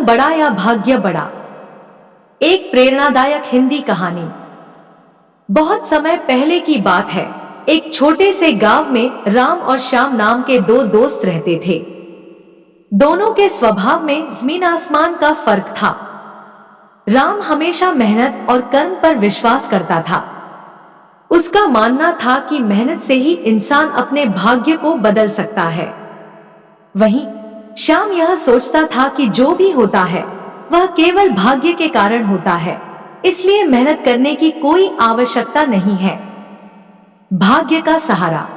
कर्म बड़ा या भाग्य बड़ा। एक प्रेरणादायक हिंदी कहानी। बहुत समय पहले की बात है। एक छोटे से गांव में राम और श्याम नाम के दो दोस्त रहते थे। दोनों के स्वभाव में जमीन आसमान का फर्क था। राम हमेशा मेहनत और कर्म पर विश्वास करता था। उसका मानना था कि मेहनत से ही इंसान अपने भाग्य को बदल सकता है। वहीं श्याम यह सोचता था कि जो भी होता है वह केवल भाग्य के कारण होता है, इसलिए मेहनत करने की कोई आवश्यकता नहीं है। भाग्य का सहारा।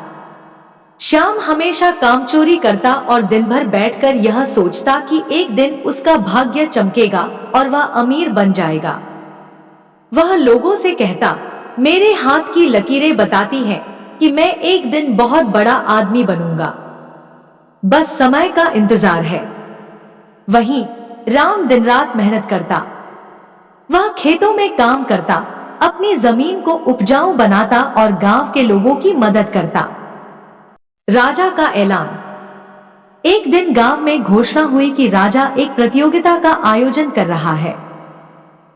श्याम हमेशा कामचोरी करता और दिन भर बैठकर यह सोचता कि एक दिन उसका भाग्य चमकेगा और वह अमीर बन जाएगा। वह लोगों से कहता, मेरे हाथ की लकीरें बताती हैं कि मैं एक दिन बहुत बड़ा आदमी बनूंगा, बस समय का इंतजार है। वहीं राम दिन रात मेहनत करता। वह खेतों में काम करता, अपनी जमीन को उपजाऊ बनाता और गांव के लोगों की मदद करता। राजा का ऐलान। एक दिन गांव में घोषणा हुई कि राजा एक प्रतियोगिता का आयोजन कर रहा है।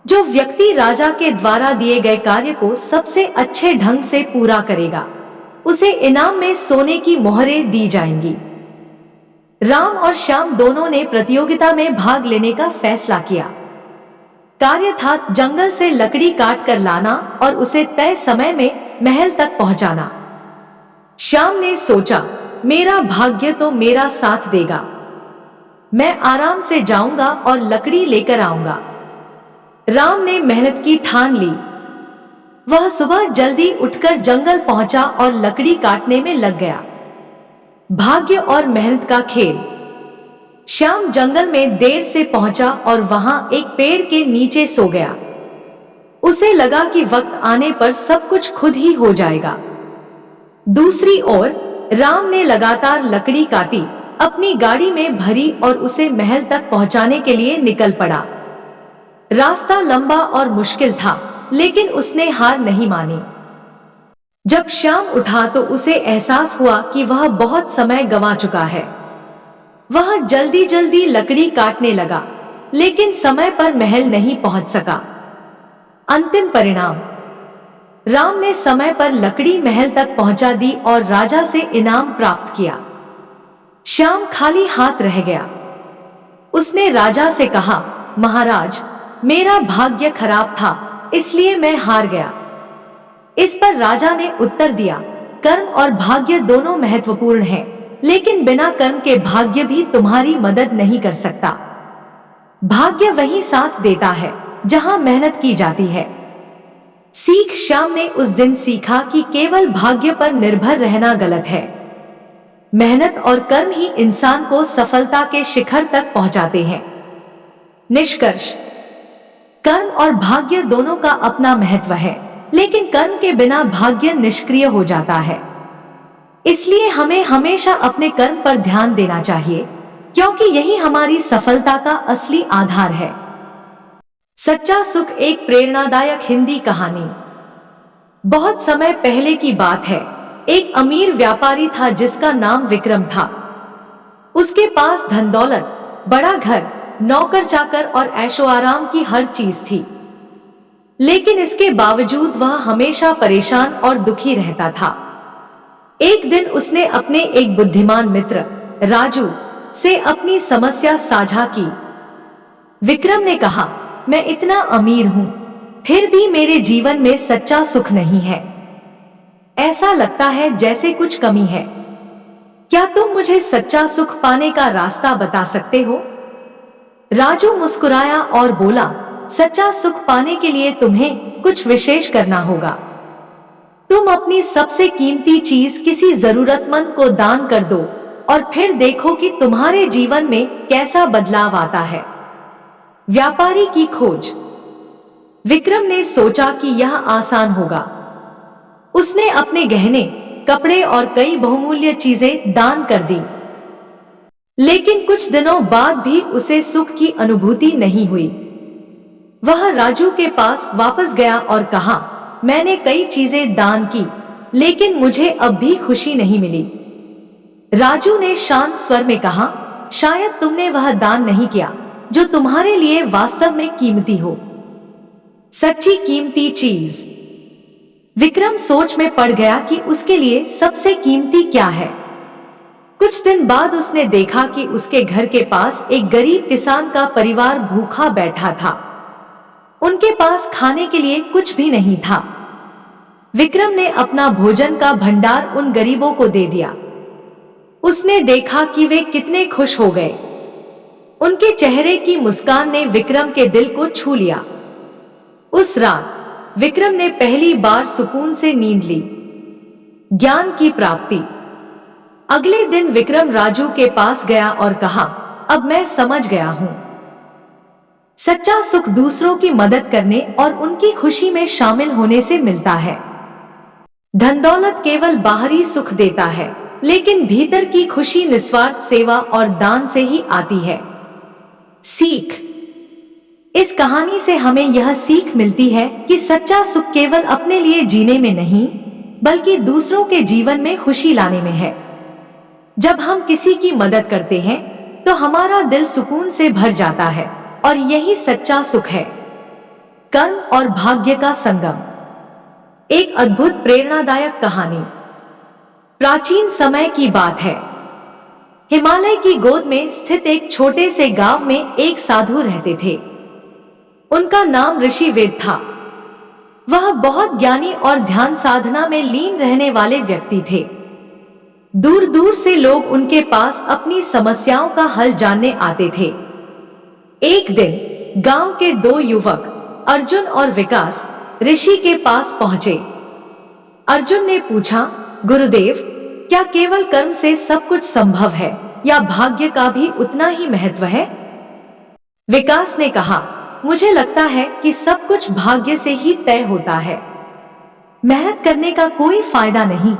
जो व्यक्ति राजा के द्वारा दिए गए कार्य को सबसे अच्छे ढंग से पूरा करेगा, उसे इनाम में सोने की मोहरें दी जाएंगी। राम और श्याम दोनों ने प्रतियोगिता में भाग लेने का फैसला किया। कार्य था जंगल से लकड़ी काट कर लाना और उसे तय समय में महल तक पहुंचाना। श्याम ने सोचा, मेरा भाग्य तो मेरा साथ देगा। मैं आराम से जाऊंगा और लकड़ी लेकर आऊंगा। राम ने मेहनत की ठान ली। वह सुबह जल्दी उठकर जंगल पहुंचा और लकड़ी काटने में लग गया। भाग्य और मेहनत का खेल। श्याम जंगल में देर से पहुंचा और वहां एक पेड़ के नीचे सो गया। उसे लगा कि वक्त आने पर सब कुछ खुद ही हो जाएगा। दूसरी ओर राम ने लगातार लकड़ी काटी, अपनी गाड़ी में भरी और उसे महल तक पहुंचाने के लिए निकल पड़ा। रास्ता लंबा और मुश्किल था, लेकिन उसने हार नहीं मानी। जब श्याम उठा तो उसे एहसास हुआ कि वह बहुत समय गंवा चुका है। वह जल्दी जल्दी लकड़ी काटने लगा, लेकिन समय पर महल नहीं पहुंच सका। अंतिम परिणाम। राम ने समय पर लकड़ी महल तक पहुंचा दी और राजा से इनाम प्राप्त किया। श्याम खाली हाथ रह गया। उसने राजा से कहा, महाराज, मेरा भाग्य खराब था, इसलिए मैं हार गया। इस पर राजा ने उत्तर दिया, कर्म और भाग्य दोनों महत्वपूर्ण हैं, लेकिन बिना कर्म के भाग्य भी तुम्हारी मदद नहीं कर सकता। भाग्य वही साथ देता है जहां मेहनत की जाती है। सीख। श्याम ने उस दिन सीखा कि केवल भाग्य पर निर्भर रहना गलत है। मेहनत और कर्म ही इंसान को सफलता के शिखर तक पहुंचाते हैं। निष्कर्ष। कर्म और भाग्य दोनों का अपना महत्व है, लेकिन कर्म के बिना भाग्य निष्क्रिय हो जाता है। इसलिए हमें हमेशा अपने कर्म पर ध्यान देना चाहिए, क्योंकि यही हमारी सफलता का असली आधार है। सच्चा सुख। एक प्रेरणादायक हिंदी कहानी। बहुत समय पहले की बात है। एक अमीर व्यापारी था जिसका नाम विक्रम था। उसके पास धन दौलत, बड़ा घर, नौकर चाकर और ऐशो आराम की हर चीज थी। लेकिन इसके बावजूद वह हमेशा परेशान और दुखी रहता था। एक दिन उसने अपने एक बुद्धिमान मित्र राजू से अपनी समस्या साझा की। विक्रम ने कहा, मैं इतना अमीर हूं, फिर भी मेरे जीवन में सच्चा सुख नहीं है। ऐसा लगता है जैसे कुछ कमी है। क्या तुम मुझे सच्चा सुख पाने का रास्ता बता सकते हो? राजू मुस्कुराया और बोला, सच्चा सुख पाने के लिए तुम्हें कुछ विशेष करना होगा। तुम अपनी सबसे कीमती चीज किसी जरूरतमंद को दान कर दो और फिर देखो कि तुम्हारे जीवन में कैसा बदलाव आता है। व्यापारी की खोज। विक्रम ने सोचा कि यह आसान होगा। उसने अपने गहने, कपड़े और कई बहुमूल्य चीजें दान कर दी। लेकिन कुछ दिनों बाद भी उसे सुख की अनुभूति नहीं हुई। वह राजू के पास वापस गया और कहा, मैंने कई चीजें दान की, लेकिन मुझे अब भी खुशी नहीं मिली। राजू ने शांत स्वर में कहा, शायद तुमने वह दान नहीं किया, जो तुम्हारे लिए वास्तव में कीमती हो। सच्ची कीमती चीज। विक्रम सोच में पड़ गया कि उसके लिए सबसे कीमती क्या है। कुछ दिन बाद उसने देखा कि उसके घर के पास एक गरीब किसान का परिवार भूखा बैठा था। उनके पास खाने के लिए कुछ भी नहीं था। विक्रम ने अपना भोजन का भंडार उन गरीबों को दे दिया। उसने देखा कि वे कितने खुश हो गए। उनके चेहरे की मुस्कान ने विक्रम के दिल को छू लिया। उस रात विक्रम ने पहली बार सुकून से नींद ली। ज्ञान की प्राप्ति। अगले दिन विक्रम राजू के पास गया और कहा, अब मैं समझ गया हूं। सच्चा सुख दूसरों की मदद करने और उनकी खुशी में शामिल होने से मिलता है। धन दौलत केवल बाहरी सुख देता है, लेकिन भीतर की खुशी निस्वार्थ सेवा और दान से ही आती है। सीख। इस कहानी से हमें यह सीख मिलती है कि सच्चा सुख केवल अपने लिए जीने में नहीं, बल्कि दूसरों के जीवन में खुशी लाने में है। जब हम किसी की मदद करते हैं तो हमारा दिल सुकून से भर जाता है, और यही सच्चा सुख है। कर्म और भाग्य का संगम। एक अद्भुत प्रेरणादायक कहानी। प्राचीन समय की बात है। हिमालय की गोद में स्थित एक छोटे से गांव में एक साधु रहते थे। उनका नाम ऋषि वेद था। वह बहुत ज्ञानी और ध्यान साधना में लीन रहने वाले व्यक्ति थे। दूर दूर से लोग उनके पास अपनी समस्याओं का हल जानने आते थे। एक दिन गांव के दो युवक अर्जुन और विकास ऋषि के पास पहुंचे। अर्जुन ने पूछा, गुरुदेव, क्या केवल कर्म से सब कुछ संभव है या भाग्य का भी उतना ही महत्व है? विकास ने कहा, मुझे लगता है कि सब कुछ भाग्य से ही तय होता है। मेहनत करने का कोई फायदा नहीं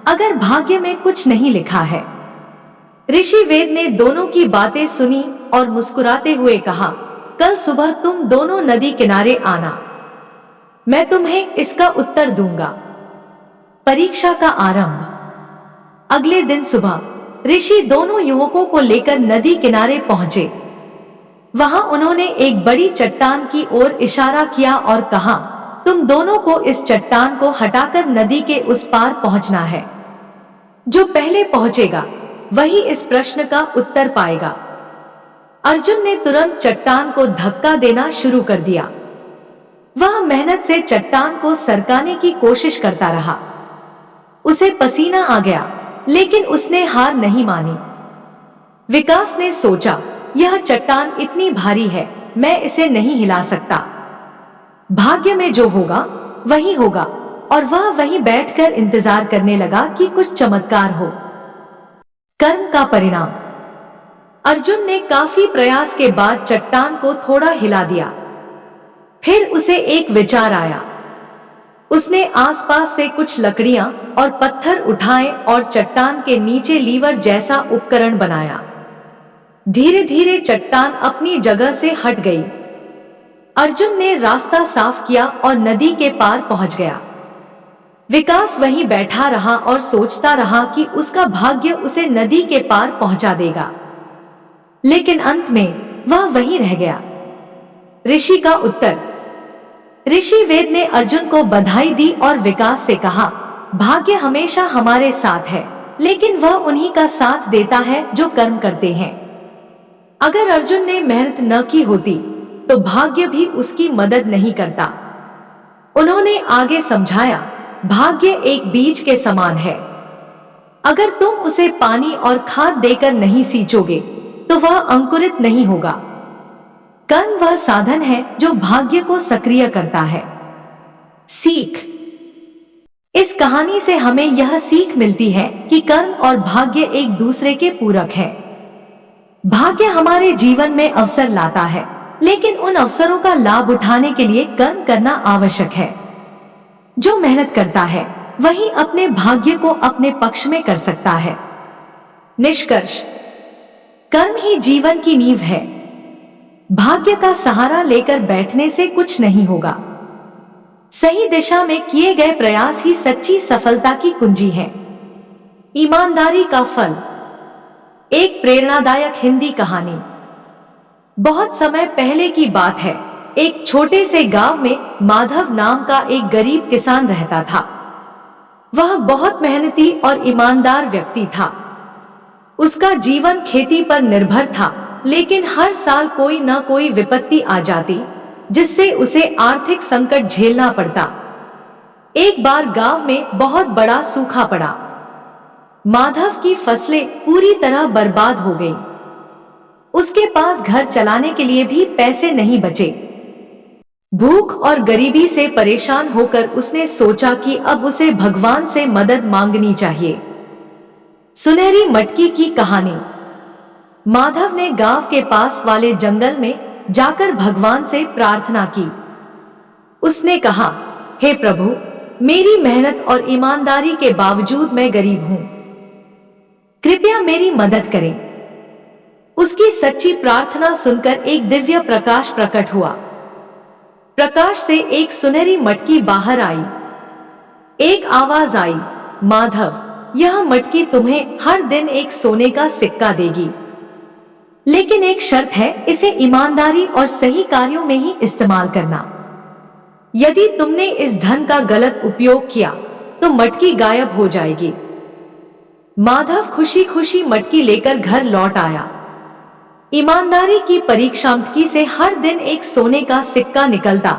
अगर भाग्य में कुछ नहीं लिखा है। ऋषि वेद ने दोनों की बातें सुनी और मुस्कुराते हुए कहा, कल सुबह तुम दोनों नदी किनारे आना, मैं तुम्हें इसका उत्तर दूंगा। परीक्षा का आरंभ। अगले दिन सुबह ऋषि दोनों युवकों को लेकर नदी किनारे पहुंचे। वहां उन्होंने एक बड़ी चट्टान की ओर इशारा किया और कहा, तुम दोनों को इस चट्टान को हटाकर नदी के उस पार पहुंचना है। जो पहले पहुंचेगा वही इस प्रश्न का उत्तर पाएगा। अर्जुन ने तुरंत चट्टान को धक्का देना शुरू कर दिया। वह मेहनत से चट्टान को सरकाने की कोशिश करता रहा। उसे पसीना आ गया, लेकिन उसने हार नहीं मानी। विकास ने सोचा, यह चट्टान इतनी भारी है, मैं इसे नहीं हिला सकता। भाग्य में जो होगा वही होगा, और वह वहीं बैठकर इंतजार करने लगा कि कुछ चमत्कार हो। कर्म का परिणाम। अर्जुन ने काफी प्रयास के बाद चट्टान को थोड़ा हिला दिया। फिर उसे एक विचार आया। उसने आसपास से कुछ लकड़ियां और पत्थर उठाए और चट्टान के नीचे लीवर जैसा उपकरण बनाया। धीरे धीरे चट्टान अपनी जगह से हट गई। अर्जुन ने रास्ता साफ किया और नदी के पार पहुंच गया। विकास वहीं बैठा रहा और सोचता रहा कि उसका भाग्य उसे नदी के पार पहुंचा देगा, लेकिन अंत में वह वहीं रह गया। ऋषि का उत्तर। ऋषि वेद ने अर्जुन को बधाई दी और विकास से कहा, भाग्य हमेशा हमारे साथ है, लेकिन वह उन्हीं का साथ देता है जो कर्म करते हैं। अगर अर्जुन ने मेहनत न की होती तो भाग्य भी उसकी मदद नहीं करता। उन्होंने आगे समझाया, भाग्य एक बीज के समान है। अगर तुम उसे पानी और खाद देकर नहीं सींचोगे तो वह अंकुरित नहीं होगा। कर्म वह साधन है जो भाग्य को सक्रिय करता है। सीख। इस कहानी से हमें यह सीख मिलती है कि कर्म और भाग्य एक दूसरे के पूरक है। भाग्य हमारे जीवन में अवसर लाता है, लेकिन उन अवसरों का लाभ उठाने के लिए कर्म करना आवश्यक है। जो मेहनत करता है वही अपने भाग्य को अपने पक्ष में कर सकता है। निष्कर्ष। कर्म ही जीवन की नींव है। भाग्य का सहारा लेकर बैठने से कुछ नहीं होगा। सही दिशा में किए गए प्रयास ही सच्ची सफलता की कुंजी है। ईमानदारी का फल। एक प्रेरणादायक हिंदी कहानी। बहुत समय पहले की बात है। एक छोटे से गांव में माधव नाम का एक गरीब किसान रहता था। वह बहुत मेहनती और ईमानदार व्यक्ति था। उसका जीवन खेती पर निर्भर था, लेकिन हर साल कोई न कोई विपत्ति आ जाती, जिससे उसे आर्थिक संकट झेलना पड़ता। एक बार गांव में बहुत बड़ा सूखा पड़ा। माधव की फसलें पूरी तरह बर्बाद हो गईं। उसके पास घर चलाने के लिए भी पैसे नहीं बचे। भूख और गरीबी से परेशान होकर उसने सोचा कि अब उसे भगवान से मदद मांगनी चाहिए। सुनहरी मटकी की कहानी। माधव ने गांव के पास वाले जंगल में जाकर भगवान से प्रार्थना की। उसने कहा, हे प्रभु, मेरी मेहनत और ईमानदारी के बावजूद मैं गरीब हूं। कृपया मेरी मदद करें। उसकी सच्ची प्रार्थना सुनकर एक दिव्य प्रकाश प्रकट हुआ। प्रकाश से एक सुनहरी मटकी बाहर आई। एक आवाज आई, माधव, यह मटकी तुम्हें हर दिन एक सोने का सिक्का देगी, लेकिन एक शर्त है, इसे ईमानदारी और सही कार्यों में ही इस्तेमाल करना। यदि तुमने इस धन का गलत उपयोग किया तो मटकी गायब हो जाएगी। माधव खुशी खुशी मटकी लेकर घर लौट आया। ईमानदारी की परीक्षामटकी से हर दिन एक सोने का सिक्का निकलता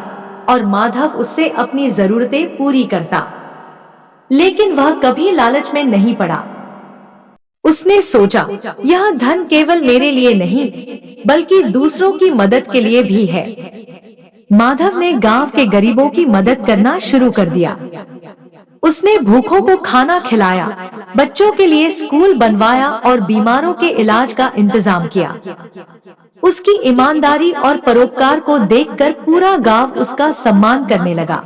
और माधव उससे अपनी जरूरतें पूरी करता। लेकिन वह कभी लालच में नहीं पड़ा। उसने सोचा, यह धन केवल मेरे लिए नहीं, बल्कि दूसरों की मदद के लिए भी है। माधव ने गांव के गरीबों की मदद करना शुरू कर दिया। उसने भूखों को खाना खिलाया, बच्चों के लिए स्कूल बनवाया और बीमारों के इलाज का इंतजाम किया। उसकी ईमानदारी और परोपकार को देखकर पूरा गांव उसका सम्मान करने लगा।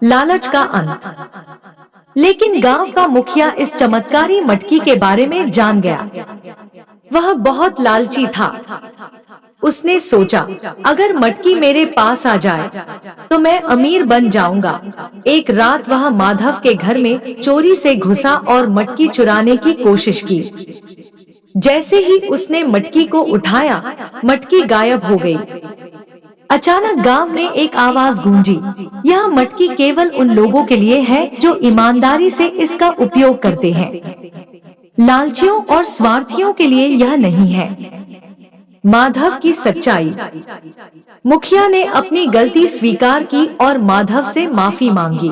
लालच का अंत। लेकिन गांव का मुखिया इस चमत्कारी मटकी के बारे में जान गया। वह बहुत लालची था। उसने सोचा, अगर मटकी मेरे पास आ जाए तो मैं अमीर बन जाऊंगा। एक रात वह माधव के घर में चोरी से घुसा और मटकी चुराने की कोशिश की। जैसे ही उसने मटकी को उठाया, मटकी गायब हो गई। अचानक गांव में एक आवाज गूंजी, यह मटकी केवल उन लोगों के लिए है जो ईमानदारी से इसका उपयोग करते हैं। लालचियों और स्वार्थियों के लिए यह नहीं है। माधव की सच्चाई। मुखिया ने अपनी गलती स्वीकार की और माधव से माफी मांगी।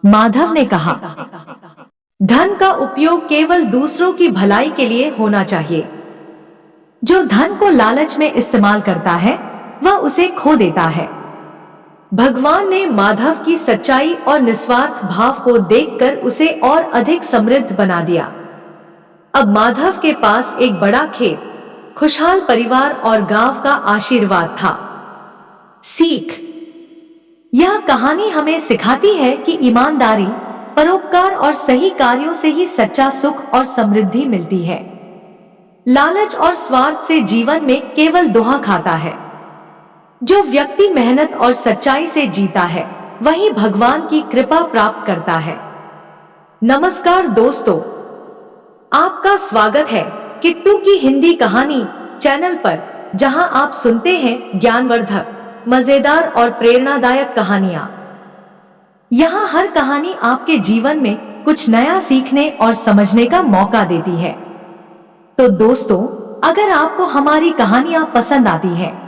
माधव ने कहा, धन का उपयोग केवल दूसरों की भलाई के लिए होना चाहिए। जो धन को लालच में इस्तेमाल करता है, वह उसे खो देता है। भगवान ने माधव की सच्चाई और निस्वार्थ भाव को देखकर उसे और अधिक समृद्ध बना दिया। अब माधव के पास एक बड़ा खेत, खुशहाल परिवार और गांव का आशीर्वाद था। सीख। यह कहानी हमें सिखाती है कि ईमानदारी, परोपकार और सही कार्यों से ही सच्चा सुख और समृद्धि मिलती है। लालच और स्वार्थ से जीवन में केवल धोखा खाता है। जो व्यक्ति मेहनत और सच्चाई से जीता है, वही भगवान की कृपा प्राप्त करता है। नमस्कार दोस्तों, आपका स्वागत है किट्टू की हिंदी कहानी चैनल पर, जहां आप सुनते हैं ज्ञानवर्धक, मजेदार और प्रेरणादायक कहानियां। यहां हर कहानी आपके जीवन में कुछ नया सीखने और समझने का मौका देती है। तो दोस्तों, अगर आपको हमारी कहानियां पसंद आती हैं